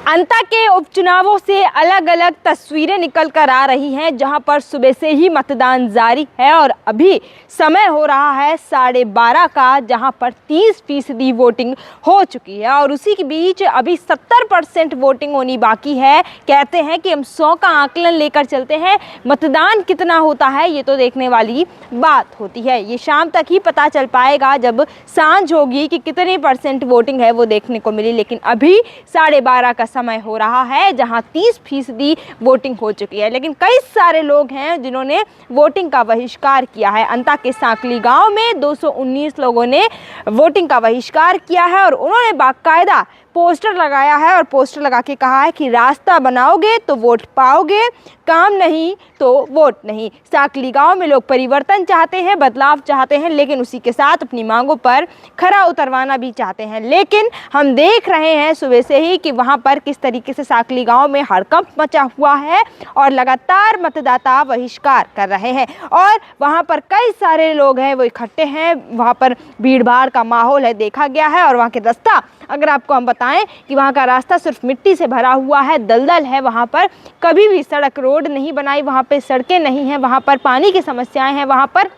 अंता के उपचुनावों से अलग अलग तस्वीरें निकल कर आ रही हैं, जहां पर सुबह से ही मतदान जारी है और अभी समय हो रहा है 12:30 का, जहां पर 30% वोटिंग हो चुकी है और उसी के बीच अभी 70% वोटिंग होनी बाकी है। कहते हैं कि हम 100 का आकलन लेकर चलते हैं, मतदान कितना होता है ये तो देखने वाली बात होती है। ये शाम तक ही पता चल पाएगा जब सांझ होगी कि कितने % वोटिंग है वो देखने को मिली। लेकिन अभी 12:30 का समय हो रहा है जहां 30% वोटिंग हो चुकी है। लेकिन कई सारे लोग हैं जिन्होंने वोटिंग का बहिष्कार किया है। अंता के सांकली गांव में 219 लोगों ने वोटिंग का बहिष्कार किया है और उन्होंने बाकायदा पोस्टर लगाया है और पोस्टर लगा के कहा है कि रास्ता बनाओगे तो वोट पाओगे, काम नहीं तो वोट नहीं। सांकली गांव में लोग परिवर्तन चाहते हैं, बदलाव चाहते हैं, लेकिन उसी के साथ अपनी मांगों पर खरा उतरवाना भी चाहते हैं। लेकिन हम देख रहे हैं सुबह से ही कि वहां पर किस तरीके से सांकली गांव में हड़कंप मचा हुआ है और लगातार मतदाता बहिष्कार कर रहे हैं और वहां पर कई सारे लोग हैं वो इकट्ठे हैं। वहां पर भीड़ भाड़ का माहौल है देखा गया है और वहां के रास्ता अगर आपको हम बताएं कि वहाँ का रास्ता सिर्फ मिट्टी से भरा हुआ है, दलदल है, वहाँ पर कभी भी सड़क रोड नहीं बनाई, वहाँ पे सड़कें नहीं हैं, वहाँ पर पानी की समस्याएं हैं, वहाँ पर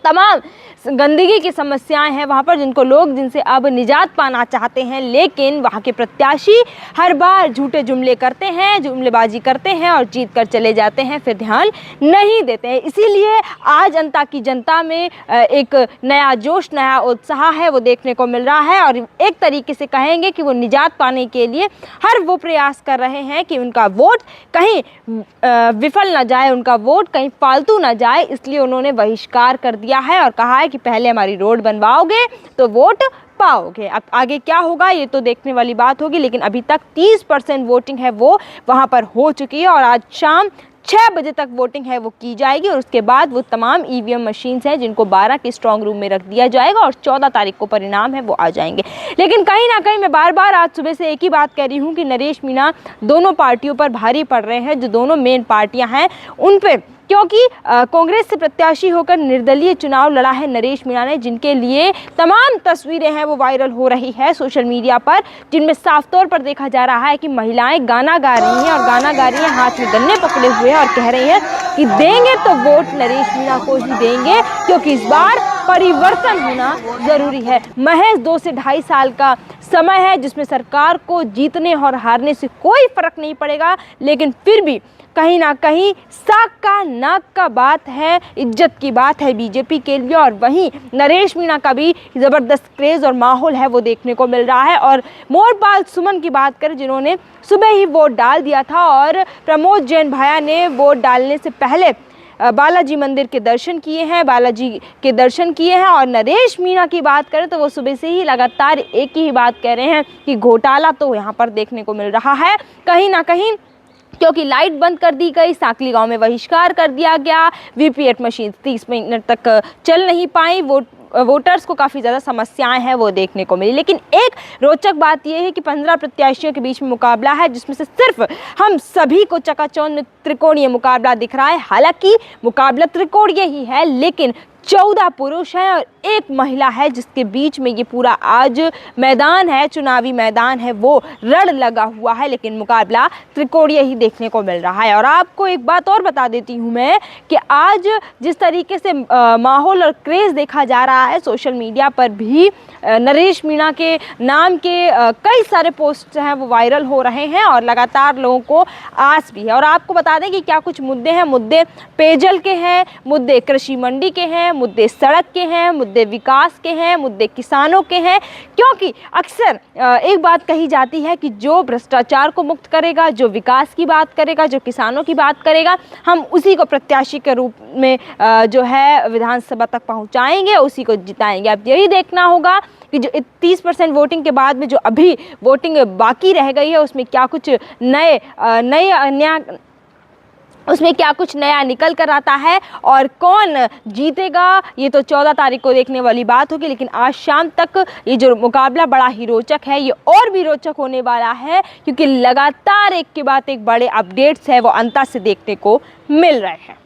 तमाम गंदगी की समस्याएं हैं, वहाँ पर जिनसे अब निजात पाना चाहते हैं। लेकिन वहाँ के प्रत्याशी हर बार झूठे जुमले करते हैं, जुमलेबाजी करते हैं और जीत कर चले जाते हैं, फिर ध्यान नहीं देते हैं। इसीलिए आज अंता की जनता में एक नया जोश, नया उत्साह है वो देखने को मिल रहा है और एक तरीके से कहेंगे कि वो निजात पाने के लिए हर वो प्रयास कर रहे हैं कि उनका वोट कहीं विफल ना जाए, उनका वोट कहीं फालतू ना जाए। इसलिए उन्होंने बहिष्कार कर दिया है और कहा है कि पहले हमारी रोड बनवाओगे तो वोट पाओगे। अब आगे क्या होगा ये तो देखने वाली बात होगी, लेकिन अभी तक 30% वोटिंग है वो वहां पर हो चुकी है और आज शाम 6 बजे तक वोटिंग है वो की जाएगी और उसके बाद वो तमाम ईवीएम मशीन्स हैं जिनको 12 के स्ट्रॉन्ग रूम में रख दिया जाएगा और 14 तारीख को परिणाम है वो आ जाएंगे। लेकिन कहीं ना कहीं मैं बार बार आज सुबह से एक ही बात कह रही हूँ कि नरेश मीणा दोनों पार्टियों पर भारी पड़ रहे हैं, जो दोनों मेन पार्टियां हैं उन पे, क्योंकि कांग्रेस से प्रत्याशी होकर निर्दलीय चुनाव लड़ा है नरेश मीणा ने, जिनके लिए तमाम तस्वीरें हैं वो वायरल हो रही है सोशल मीडिया पर, जिनमें साफ तौर पर देखा जा रहा है कि महिलाएं गाना गा रही हैं और गाना गा रही हैं, हाथ में गन्ने पकड़े हुए हैं और कह रही हैं कि देंगे तो वोट नरेश मीणा को ही देंगे, क्योंकि इस बार परिवर्तन होना जरूरी है। महज 2 से 2.5 साल का समय है जिसमें सरकार को जीतने और हारने से कोई फर्क नहीं पड़ेगा, लेकिन फिर भी कहीं ना कहीं साक का नाक का बात है, इज्जत की बात है बीजेपी के लिए। और वहीं नरेश मीणा का भी ज़बरदस्त क्रेज़ और माहौल है वो देखने को मिल रहा है। और मोरपाल सुमन की बात करें जिन्होंने सुबह ही वोट डाल दिया था और प्रमोद जैन भाया ने वोट डालने से पहले बालाजी मंदिर के दर्शन किए हैं, बालाजी के दर्शन किए हैं। और नरेश मीणा की बात करें तो वो सुबह से ही लगातार एक ही बात कह रहे हैं कि घोटाला तो यहाँ पर देखने को मिल रहा है कहीं ना कहीं, क्योंकि लाइट बंद कर दी गई, सांकली गांव में बहिष्कार कर दिया गया, वीपीएट मशीन 30 मिनट तक चल नहीं पाई, वोटर्स को काफ़ी ज़्यादा समस्याएं हैं वो देखने को मिली। लेकिन एक रोचक बात यह है कि 15 प्रत्याशियों के बीच में मुकाबला है, जिसमें से सिर्फ हम सभी को चकाचौंध में त्रिकोणीय मुकाबला दिख रहा है। हालांकि मुकाबला त्रिकोणीय ही है, लेकिन 14 पुरुष हैं और 1 महिला है, जिसके बीच में ये पूरा आज मैदान है, चुनावी मैदान है वो रण लगा हुआ है, लेकिन मुकाबला त्रिकोणीय ही देखने को मिल रहा है। और आपको एक बात और बता देती हूँ मैं कि आज जिस तरीके से माहौल और क्रेज़ देखा जा रहा है सोशल मीडिया पर भी, नरेश मीणा के नाम के कई सारे पोस्ट हैं वो वायरल हो रहे हैं और लगातार लोगों को आस भी है। और आपको बता दें कि क्या कुछ मुद्दे हैं, मुद्दे पेयजल के हैं, मुद्दे कृषि मंडी के हैं, मुद्दे सड़क के हैं, मुद्दे विकास के हैं, मुद्दे किसानों के हैं। क्योंकि अक्सर एक बात कही जाती है कि जो भ्रष्टाचार को मुक्त करेगा, जो विकास की बात करेगा, जो किसानों की बात करेगा, हम उसी को प्रत्याशी के रूप में जो है विधानसभा तक पहुंचाएंगे, उसी को जिताएंगे। अब यही देखना होगा कि जो 30% वोटिंग के बाद में जो अभी वोटिंग बाकी रह गई है उसमें क्या कुछ उसमें क्या कुछ नया निकल कर आता है और कौन जीतेगा ये तो 14 तारीख को देखने वाली बात होगी। लेकिन आज शाम तक ये जो मुकाबला बड़ा ही रोचक है, ये और भी रोचक होने वाला है, क्योंकि लगातार एक के बाद एक बड़े अपडेट्स है वो अंता से देखने को मिल रहे हैं।